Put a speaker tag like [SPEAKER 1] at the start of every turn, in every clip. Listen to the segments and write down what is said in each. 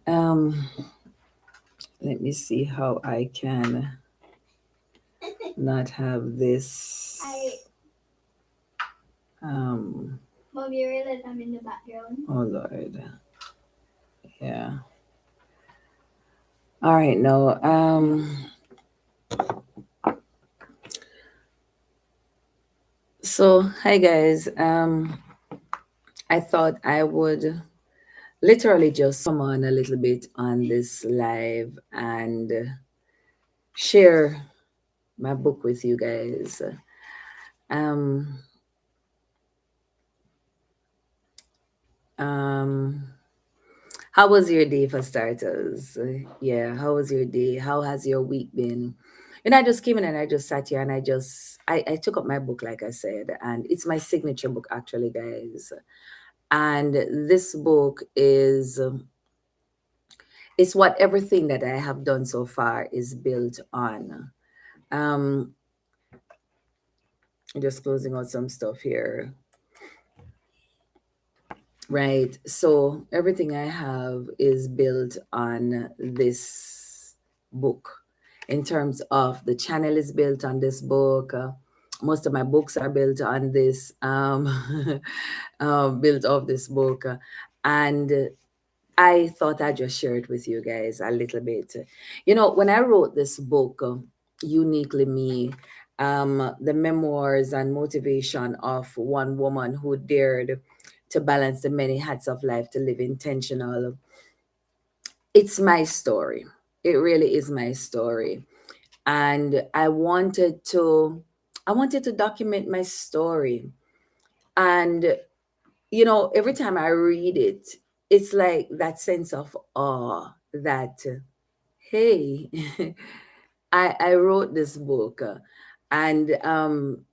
[SPEAKER 1] Um, let me see how I can not have this. Um,
[SPEAKER 2] Mom, you realize I'm in the background?
[SPEAKER 1] oh Lord, yeah. All right, no. So hi guys. I thought I would literally just come on a little bit on this live and share my book with you guys. Um, um, how was your day for starters? Yeah, how was your day? How has your week been? And I just came in and I just sat here and I took up my book, like I said, and it's my signature book actually, guys. And this book is it's what everything that I have done so far is built on. Um, just closing out some stuff here. Right. So everything I have is built on this book. In terms of the channel is built on this book. Most of my books are built on this, built off this book. And I thought I'd just share it with you guys a little bit. You know, when I wrote this book, Uniquely Me, the memoirs and motivation of one woman who dared to balance the many hats of life to live intentional, it's my story. It really is my story. And I wanted to document my story. And you know, every time I read it, it's like that sense of awe that, hey, I wrote this book. And I'm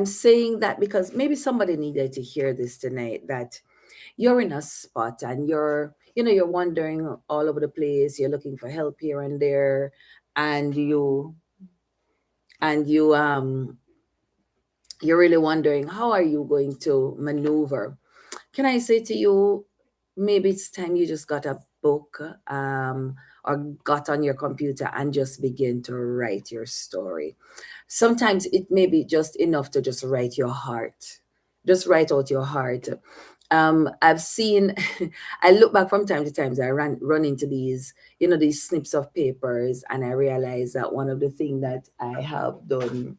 [SPEAKER 1] saying that because maybe somebody needed to hear this tonight, that you're in a spot and you're wandering all over the place, you're looking for help here and there, and you you're really wondering how are you going to maneuver. Can I say to you, maybe it's time you just got a book, or got on your computer and just begin to write your story. Sometimes it may be just enough to just write your heart. Just write out your heart. I've seen, I look back from time to time, I run into these snips of papers, and I realize that one of the things that I have done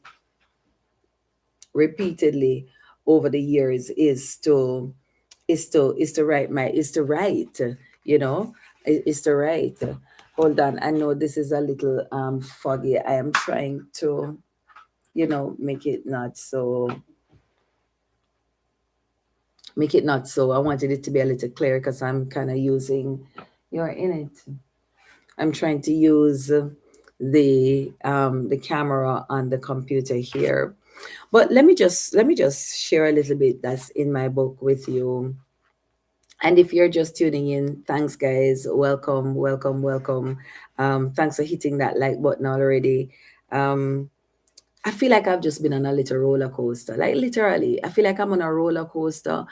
[SPEAKER 1] repeatedly over the years is to write, you know, is to write. Hold on, I know this is a little foggy. I am trying to, make it not so. I wanted it to be a little clear because I'm kind of using, you're in it. I'm trying to use the camera on the computer here. But let me just share a little bit that's in my book with you. And if you're just tuning in, thanks guys. Welcome, welcome, welcome. Thanks for hitting that like button already. Um, I feel like I've just been on a little roller coaster. Like literally, I feel like I'm on a roller coaster,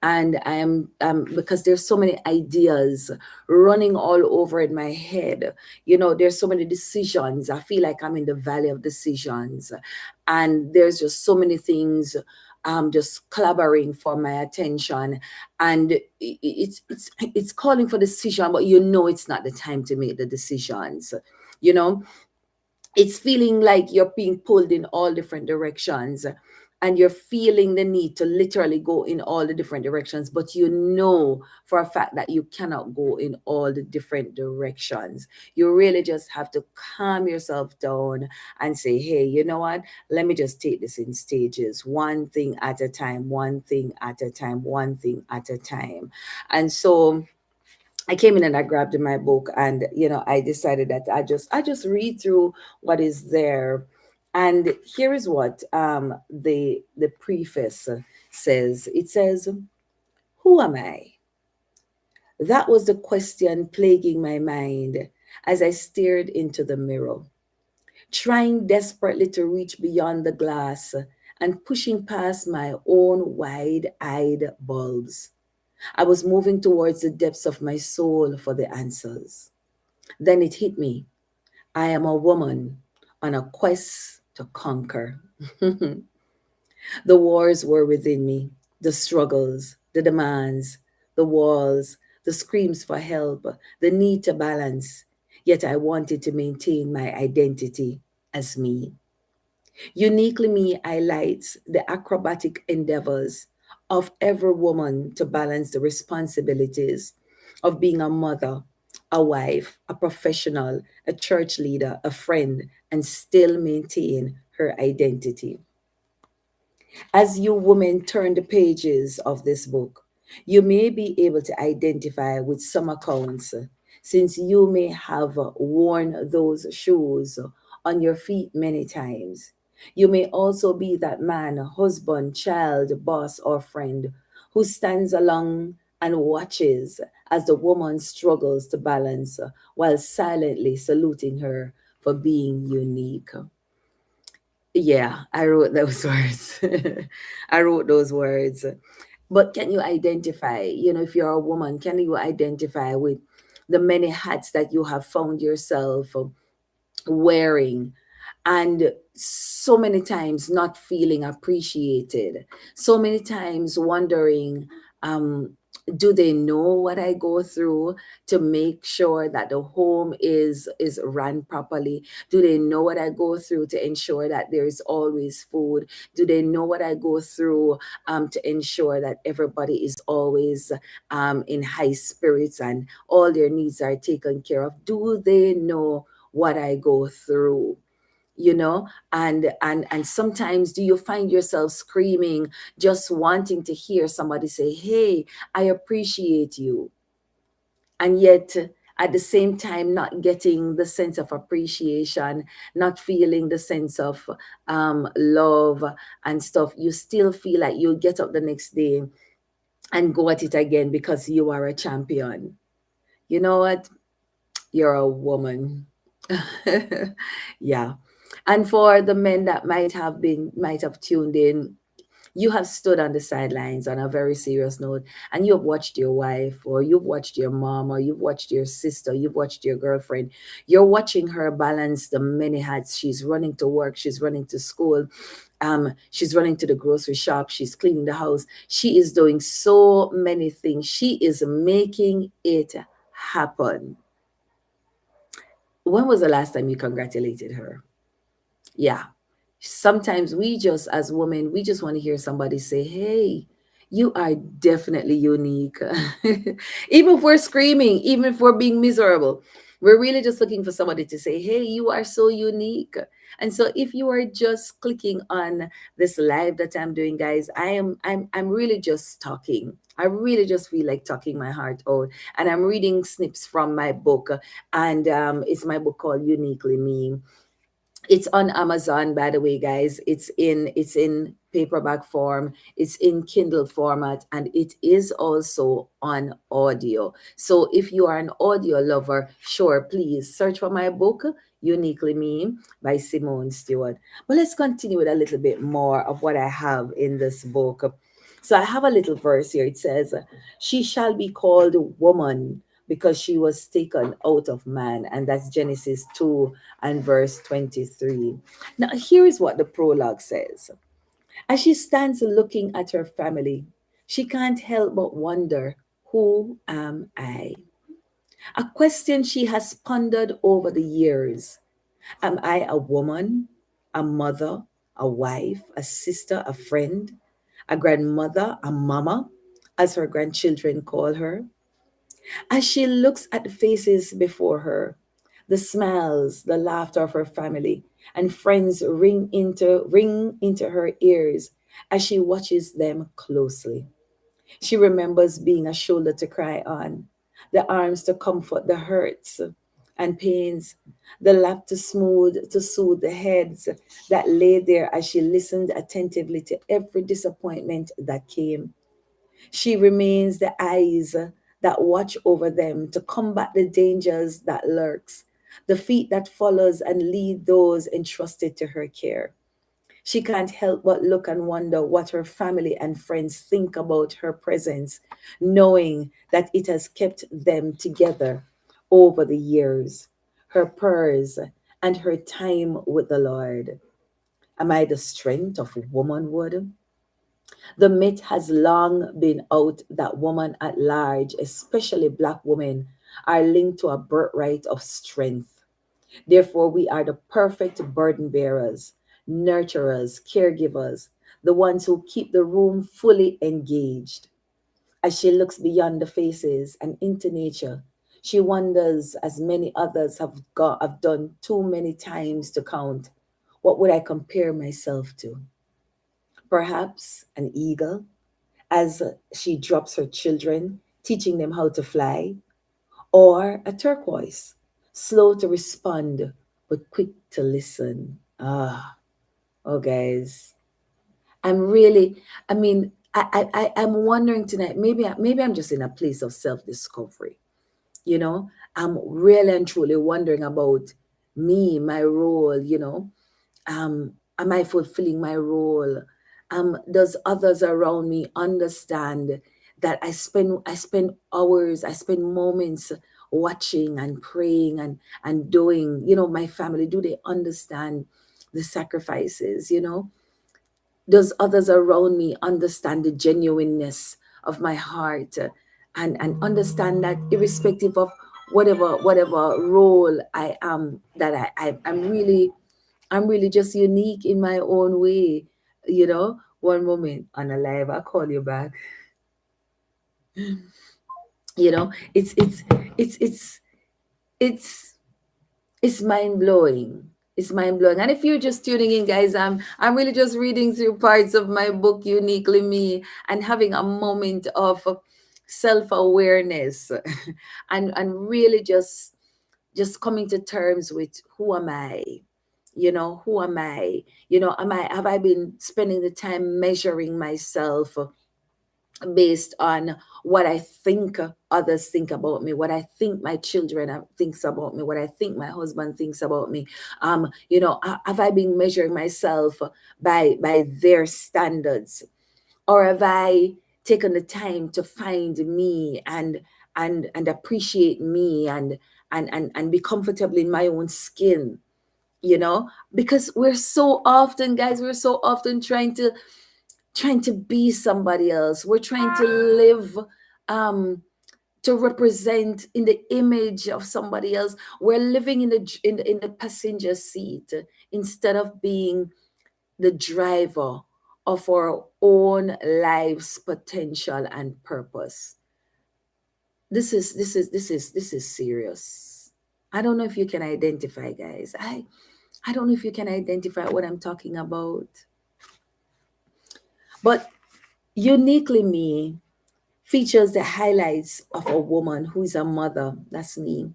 [SPEAKER 1] and I am because there's so many ideas running all over in my head. You know, there's so many decisions. I feel like I'm in the valley of decisions, and there's just so many things just clabbering for my attention, and it's calling for decision, but you know it's not the time to make the decisions. You know, it's feeling like you're being pulled in all different directions, and you're feeling the need to literally go in all the different directions, but you know for a fact that you cannot go in all the different directions. You really just have to calm yourself down and say, hey, you know what, let me just take this in stages, one thing at a time, one thing at a time, one thing at a time. And so I came in and I grabbed my book, and I decided that I just read through what is there. And here is what the preface says. It says, "Who am I?" That was the question plaguing my mind as I stared into the mirror, trying desperately to reach beyond the glass and pushing past my own wide-eyed bulbs. I was moving towards the depths of my soul for the answers. Then it hit me. I am a woman on a quest to conquer. The wars were within me, the struggles, the demands, the walls, the screams for help, the need to balance. Yet I wanted to maintain my identity as me. Uniquely Me highlights the acrobatic endeavors of every woman to balance the responsibilities of being a mother, a wife, a professional, a church leader, a friend, and still maintain her identity. As you women turn the pages of this book, you may be able to identify with some accounts, since you may have worn those shoes on your feet many times. You may also be that man, husband, child, boss, or friend who stands along and watches as the woman struggles to balance while silently saluting her for being unique. Yeah, I wrote those words. I wrote those words. But can you identify, if you're a woman, can you identify with the many hats that you have found yourself wearing, and so many times not feeling appreciated, so many times wondering, um, do they know what I go through to make sure that the home is run properly? Do they know what I go through to ensure that there is always food? Do they know what I go through, to ensure that everybody is always in high spirits and all their needs are taken care of? Do they know what I go through? And sometimes do you find yourself screaming, just wanting to hear somebody say, hey, I appreciate you, and yet at the same time not getting the sense of appreciation, not feeling the sense of love and stuff? You still feel like you'll get up the next day and go at it again because you are a champion. You know what? You're a woman. Yeah. And for the men that might have tuned in, you have stood on the sidelines on a very serious note, and you have watched your wife, or you've watched your mom, or you've watched your sister, you've watched your girlfriend. You're watching her balance the many hats. She's running to work, she's running to school, she's running to the grocery shop, she's cleaning the house. She is doing so many things. She is making it happen. When was the last time you congratulated her? Yeah. Sometimes we just, as women, we just want to hear somebody say, hey, you are definitely unique. Even if we're screaming, even if we're being miserable, we're really just looking for somebody to say, hey, you are so unique. And so if you are just clicking on this live that I'm doing, guys, I'm really just talking. I really just feel like talking my heart out. And I'm reading snips from my book. And it's my book called Uniquely Me. It's on Amazon, by the way, guys. It's in paperback form, it's in Kindle format, and it is also on audio. So if you are an audio lover, sure, please search for my book, Uniquely Me by Simone Stewart. But let's continue with a little bit more of what I have in this book. So I have a little verse here. It says, she shall be called woman because she was taken out of man. And that's Genesis 2 and verse 23. Now, here is what the prologue says. As she stands looking at her family, she can't help but wonder, who am I? A question she has pondered over the years. Am I a woman, a mother, a wife, a sister, a friend, a grandmother, a mama, as her grandchildren call her? As she looks at the faces before her, the smiles, the laughter of her family and friends ring into her ears as she watches them closely. She remembers being a shoulder to cry on, the arms to comfort the hurts and pains, the lap to soothe the heads that lay there as she listened attentively to every disappointment that came. She remains the eyes that watch over them to combat the dangers that lurks, the feet that follows and lead those entrusted to her care. She can't help but look and wonder what her family and friends think about her presence, knowing that it has kept them together over the years. Her prayers and her time with the Lord. Am I the strength of womanhood? The myth has long been out that women at large, especially Black women, are linked to a birthright of strength. Therefore, we are the perfect burden bearers, nurturers, caregivers, the ones who keep the room fully engaged. As she looks beyond the faces and into nature, she wonders, as many others have done too many times to count, what would I compare myself to? Perhaps an eagle, as she drops her children, teaching them how to fly, or a turquoise, slow to respond but quick to listen. Oh, guys, I'm really, I mean, I'm wondering tonight. Maybe I'm just in a place of self discovery. You know, I'm really and truly wondering about me, my role. Am I fulfilling my role? Does others around me understand that I spend hours, I spend moments watching and praying and doing, my family, do they understand the sacrifices, Does others around me understand the genuineness of my heart, and understand that irrespective of whatever role I am, that I'm really just unique in my own way. One moment on a live, I'll call you back. It's it's it's it's it's it's mind blowing. It's mind blowing. And if you're just tuning in, guys, I'm really just reading through parts of my book, Uniquely Me, and having a moment of self awareness, and really just coming to terms with who am I. Who am I? Have I been spending the time measuring myself based on what I think others think about me, what I think my children thinks about me, what I think my husband thinks about me. Have I been measuring myself by their standards, or have I taken the time to find me and appreciate me and be comfortable in my own skin? Because we're so often, guys, we're so often trying to be somebody else. We're trying to live, um to represent in the image of somebody else. We're living in the passenger seat instead of being the driver of our own life's potential and purpose. This is serious. I don't know if you can identify, guys. I don't know if you can identify what I'm talking about. But uniquely me features the highlights of a woman who is a mother, that's me,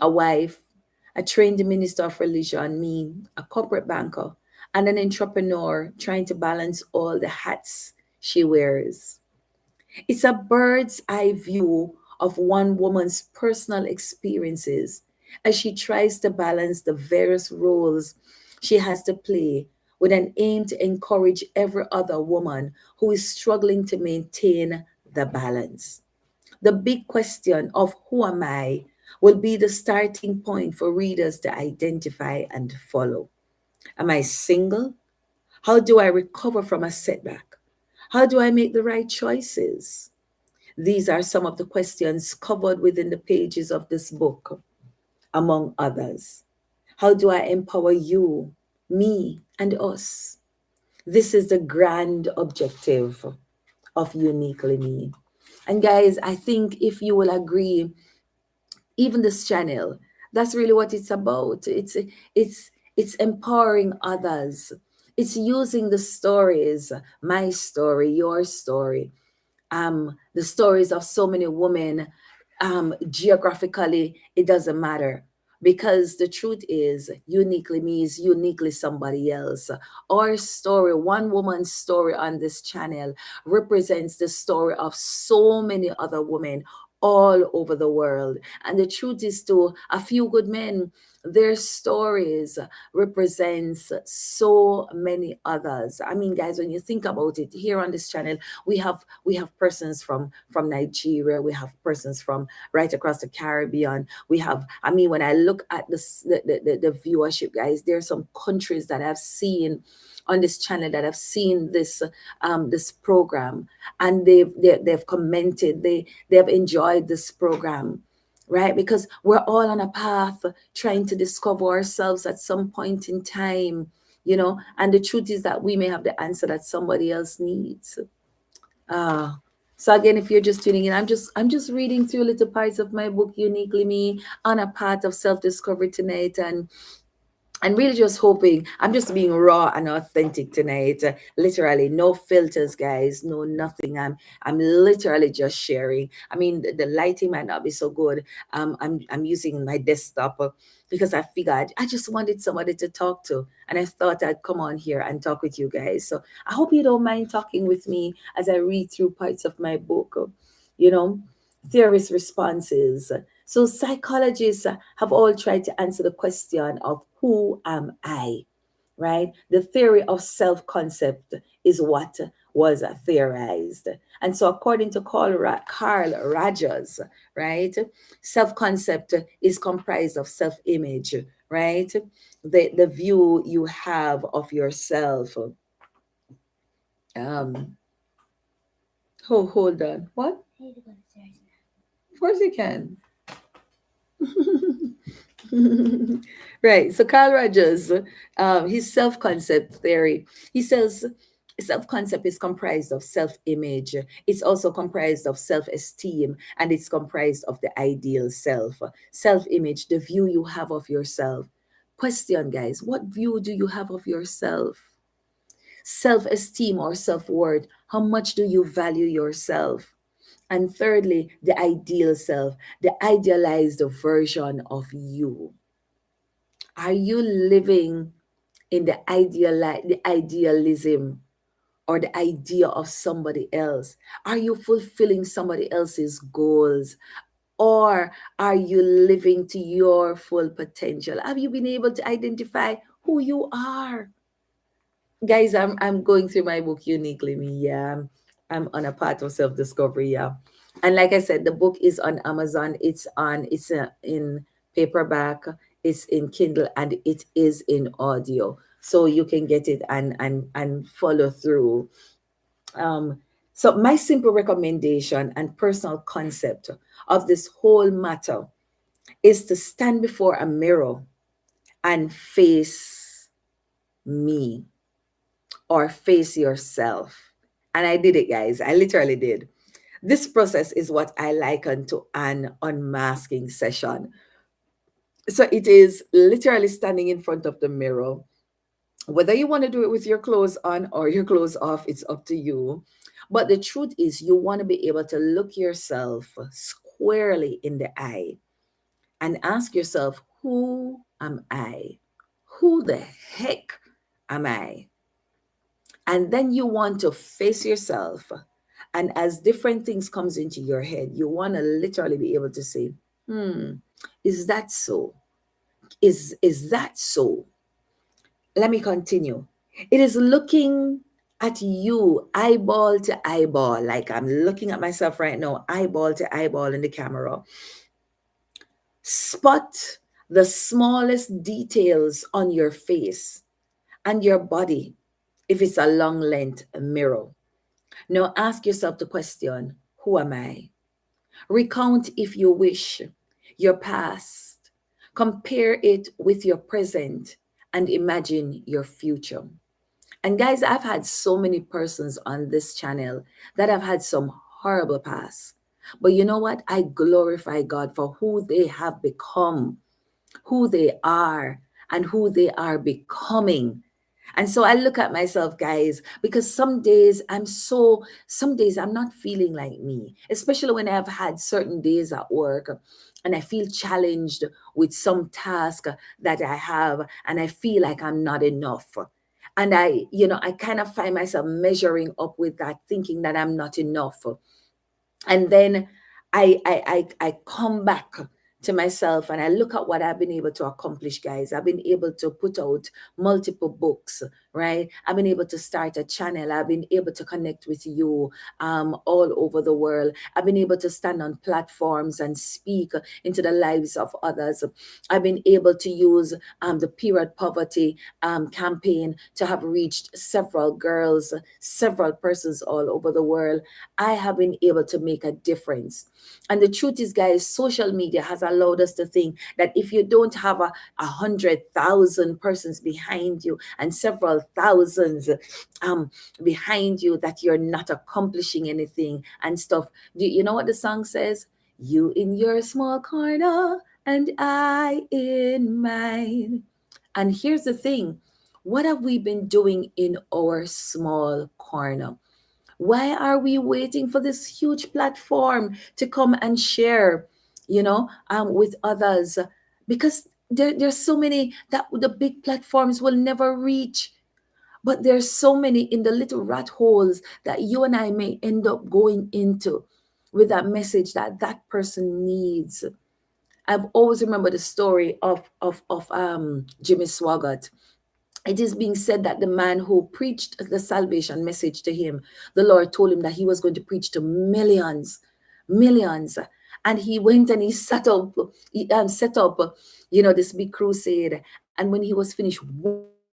[SPEAKER 1] a wife, a trained minister of religion, me, a corporate banker, and an entrepreneur trying to balance all the hats she wears. It's a bird's eye view of one woman's personal experiences as she tries to balance the various roles she has to play, with an aim to encourage every other woman who is struggling to maintain the balance. The big question of who am I will be the starting point for readers to identify and follow. Am I single? How do I recover from a setback? How do I make the right choices? These are some of the questions covered within the pages of this book, among others. How do I empower you, me, and us? This is the grand objective of Uniquely Me. And guys, I think if you will agree, even this channel, that's really what it's about. It's empowering others. It's using the stories, my story, your story, the stories of so many women. Geographically, it doesn't matter, because the truth is, uniquely me is uniquely somebody else. Our story, one woman's story on this channel, represents the story of so many other women all over the world. And the truth is, to a few good men, their stories represents so many others. I mean, guys, when you think about it, here on this channel, we have persons from Nigeria, we have persons from right across the Caribbean. We have, I mean, when I look at this, the viewership, guys, there are some countries that I've seen on this channel that have seen this program, and they've commented, they have enjoyed this program, right? Because we're all on a path trying to discover ourselves at some point in time, and the truth is that we may have the answer that somebody else needs. Ah, so again, if you're just tuning in, I'm just reading through little parts of my book, Uniquely Me, on a path of self-discovery tonight, and really just hoping, I'm just being raw and authentic tonight. Literally no filters, guys, no nothing. I'm literally just sharing. I mean, the lighting might not be so good. I'm using my desktop, because I figured I just wanted somebody to talk to, and I thought I'd come on here and talk with you guys. So I hope you don't mind talking with me as I read through parts of my book. You know, theorist responses. So psychologists have all tried to answer the question of who am I, right? The theory of self-concept is what was theorized. And so according to Carl Rogers, right, self-concept is comprised of self-image, right? The view you have of yourself. Um, hold on. What? Of course you can. Right. So Carl Rogers, his self-concept theory, he says self-concept is comprised of self-image. It's also comprised of self-esteem, and it's comprised of the ideal self. Self-image, the view you have of yourself. Question, guys, what view do you have of yourself? Self-esteem or self-worth, how much do you value yourself? And thirdly, the ideal self, the idealized version of you. Are you living in the idealism or the idea of somebody else? Are you fulfilling somebody else's goals? Or are you living to your full potential? Have you been able to identify who you are? Guys, I'm going through my book, Uniquely Me. Yeah, I'm on a path of self-discovery. Yeah. And like I said, the book is on Amazon. It's in paperback, it's in Kindle, and it is in audio, so you can get it and follow through. So my simple recommendation and personal concept of this whole matter is to stand before a mirror and face me, or face yourself. And I did it, guys. I literally did. This process is what I liken to an unmasking session. So it is literally standing in front of the mirror. Whether you want to do it with your clothes on or your clothes off, it's up to you. But the truth is, you want to be able to look yourself squarely in the eye and ask yourself, who am I? Who the heck am I? And then you want to face yourself, and as different things comes into your head, you want to literally be able to say, hmm, is that so? Is that so? Let me continue. It is looking at you eyeball to eyeball, like I'm looking at myself right now, eyeball to eyeball in the camera. Spot the smallest details on your face and your body if it's a long length mirror. Now ask yourself the question, who am I? Recount, if you wish, your past. Compare it with your present and imagine your future. And guys, I've had so many persons on this channel that have had some horrible past. But you know what? I glorify God for who they have become, who they are, and who they are becoming. And so I look at myself, guys, because some days I'm not feeling like me, especially when I've had certain days at work and I feel challenged with some task that I have, and I feel like I'm not enough. And I kind of find myself measuring up with that, thinking that I'm not enough. And then I come back to myself and I look at what I've been able to accomplish, guys. I've been able to put out multiple books, right? I've been able to start a channel. I've been able to connect with you all over the world. I've been able to stand on platforms and speak into the lives of others. I've been able to use the period poverty campaign to have reached several girls, several persons all over the world. I have been able to make a difference. And the truth is, guys, social media has allowed us to think that if you don't have 100,000 persons behind you and several thousands um, behind you, that you're not accomplishing anything and stuff. Do you know what the song says? You in your small corner and I in mine. And here's the thing, what have we been doing in our small corner? Why are we waiting for this huge platform to come and share, with others? Because there's so many that the big platforms will never reach. But there's so many in the little rat holes that you and I may end up going into with that message that that person needs. I've always remembered the story of Jimmy Swaggart. It is being said that the man who preached the salvation message to him, the Lord told him that he was going to preach to millions, millions. And he went and he set up, this big crusade. And when he was finished,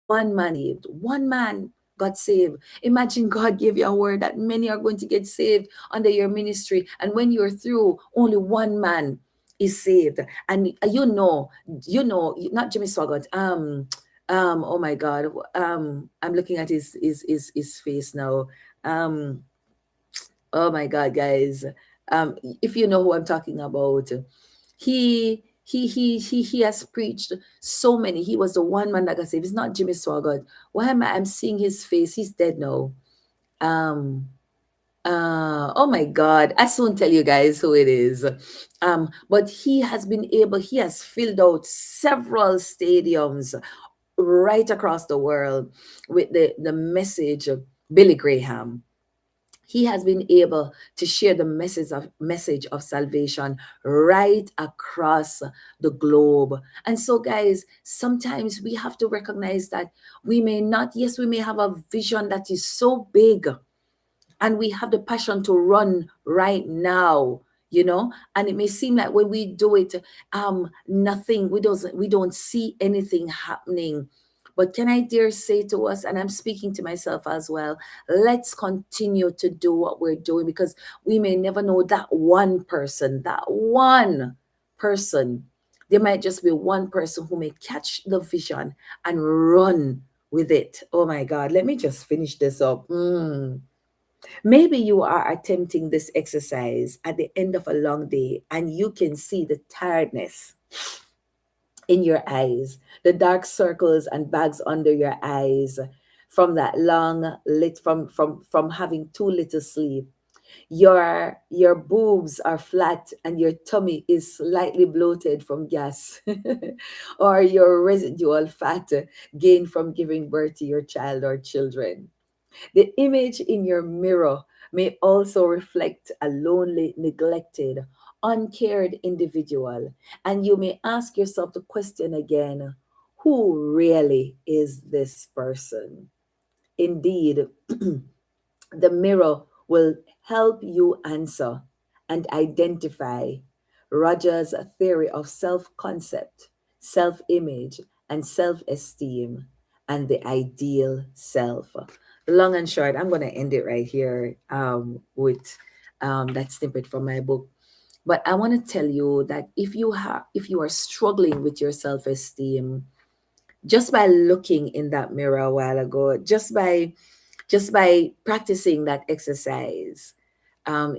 [SPEAKER 1] one man got saved. One man got saved. Imagine God gave you a word that many are going to get saved under your ministry. And when you're through, only one man is saved. And not Jimmy Swaggart, oh my God. I'm looking at his face now. Um, oh my God, guys. If you know who I'm talking about, he has preached so many. He was the one man that got saved. It's not Jimmy Swaggart. Why am I'm seeing his face? He's dead now. Um, oh my God, I soon tell you guys who it is. But he has filled out several stadiums right across the world with the message of Billy Graham. He has been able to share the message of salvation right across the globe. And so, guys, sometimes we have to recognize that we may not, yes, we may have a vision that is so big and we have the passion to run right now, and it may seem like when we do it, nothing, we don't see anything happening. But can I dare say to us, and I'm speaking to myself as well, let's continue to do what we're doing, because we may never know that one person, there might just be one person who may catch the vision and run with it. Oh my God, let me just finish this up. Maybe you are attempting this exercise at the end of a long day and you can see the tiredness in your eyes, the dark circles and bags under your eyes from that long lit from having too little sleep. Your boobs are flat and your tummy is slightly bloated from gas, or your residual fat gained from giving birth to your child or children. The image in your mirror may also reflect a lonely, neglected, uncared individual, and you may ask yourself the question again, who really is this person? Indeed, the mirror will help you answer and identify Roger's theory of self concept, self image, and self esteem, and the ideal self. Long and short, I'm going to end it right here with that snippet from my book. But I want to tell you that if you are struggling with your self esteem, just by looking in that mirror a while ago, just by practicing that exercise,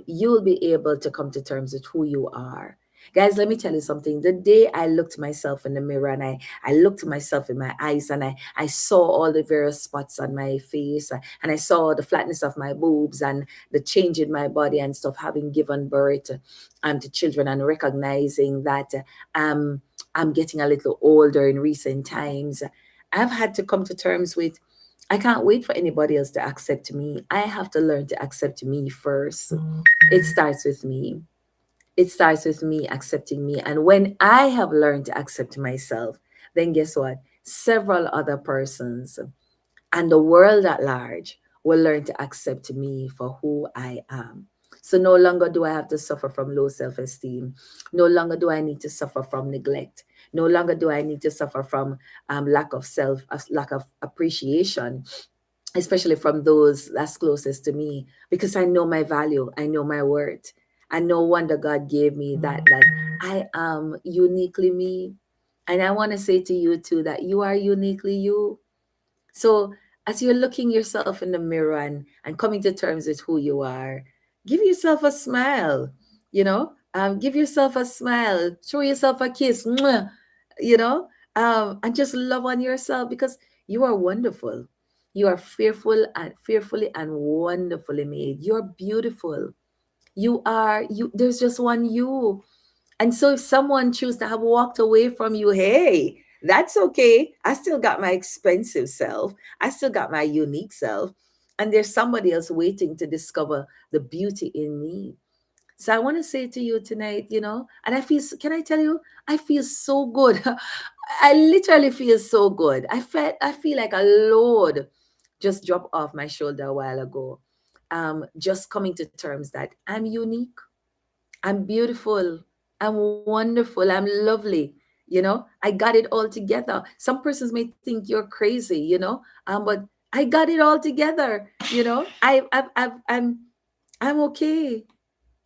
[SPEAKER 1] you'll be able to come to terms with who you are. Guys, let me tell you something. The day I looked myself in the mirror and I looked myself in my eyes and I saw all the various spots on my face, and I saw the flatness of my boobs and the change in my body and stuff, having given birth to children, and recognizing that I'm getting a little older in recent times, I've had to come to terms with I can't wait for anybody else to accept me. I have to learn to accept me first. It starts with me. It starts with me accepting me. And when I have learned to accept myself, then guess what? Several other persons and the world at large will learn to accept me for who I am. So no longer do I have to suffer from low self esteem. No longer do I need to suffer from neglect. No longer do I need to suffer from lack of lack of appreciation, especially from those that's closest to me, because I know my value, I know my worth. And no wonder God gave me that, like, I am uniquely me. And I want to say to you too that you are uniquely you. So as you're looking yourself in the mirror and coming to terms with who you are, give yourself a smile, give yourself a smile, throw yourself a kiss, mwah, you know, and just love on yourself because you are wonderful. You are fearfully and wonderfully made. You're beautiful. You, there's just one you. And so if someone choose to have walked away from you, hey, that's okay. I still got my expensive self. I still got my unique self. And there's somebody else waiting to discover the beauty in me. So I want to say to you tonight, and can I tell you, I feel so good. I literally feel so good. I feel like a load just dropped off my shoulder a while ago. Just coming to terms that I'm unique. I'm beautiful. I'm wonderful. I'm lovely. I got it all together. Some persons may think you're crazy, but I got it all together. I'm okay.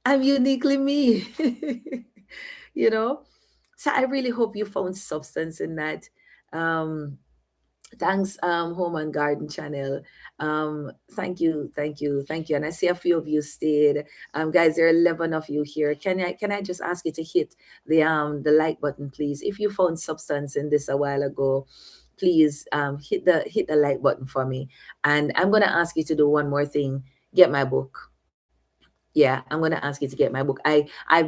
[SPEAKER 1] I'm uniquely me. you know. So I really hope you found substance in that. Um, Thanks, Home and Garden Channel. Thank you. And I see a few of you stayed. Guys, there are 11 of you here. Can I just ask you to hit the like button, please? If you found substance in this a while ago, please hit the like button for me. And I'm gonna ask you to do one more thing. Get my book. Yeah, I'm gonna ask you to get my book. I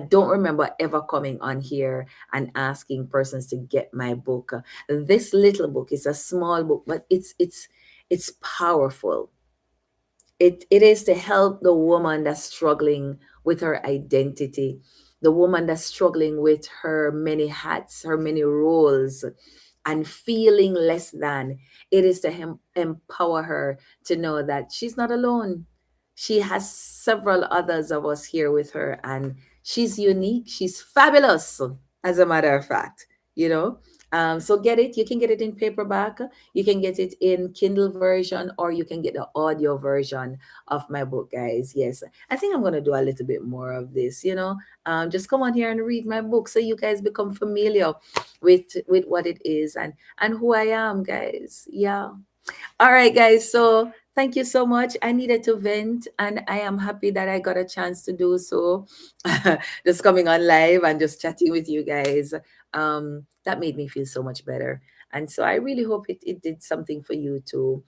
[SPEAKER 1] don't remember ever coming on here and asking persons to get my book. This little book is a small book, but it's powerful. It is to help the woman that's struggling with her identity, the woman that's struggling with her many hats, her many roles, and feeling less than. It is to empower her to know that she's not alone. She has several others of us here with her, and she's unique. She's fabulous, as a matter of fact. You know, so get it. You can get it in paperback. You can get it in Kindle version, or you can get the audio version of my book, guys. Yes, I think I'm gonna do a little bit more of this. Just come on here and read my book, so you guys become familiar with what it is and who I am, guys. Yeah. All right, guys. So thank you so much. I needed to vent, and I am happy that I got a chance to do so. Just coming on live and just chatting with you guys. That made me feel so much better. And so I really hope it did something for you too.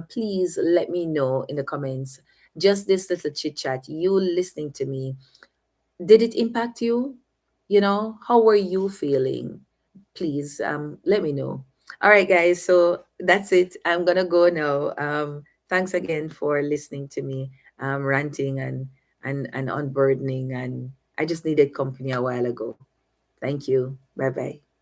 [SPEAKER 1] Please let me know in the comments. Just this little chit chat, you listening to me, did it impact you? How were you feeling? Please let me know. All right, guys, so that's it. I'm gonna go now. Thanks again for listening to me ranting and unburdening, and I just needed company a while ago. Thank you. Bye bye.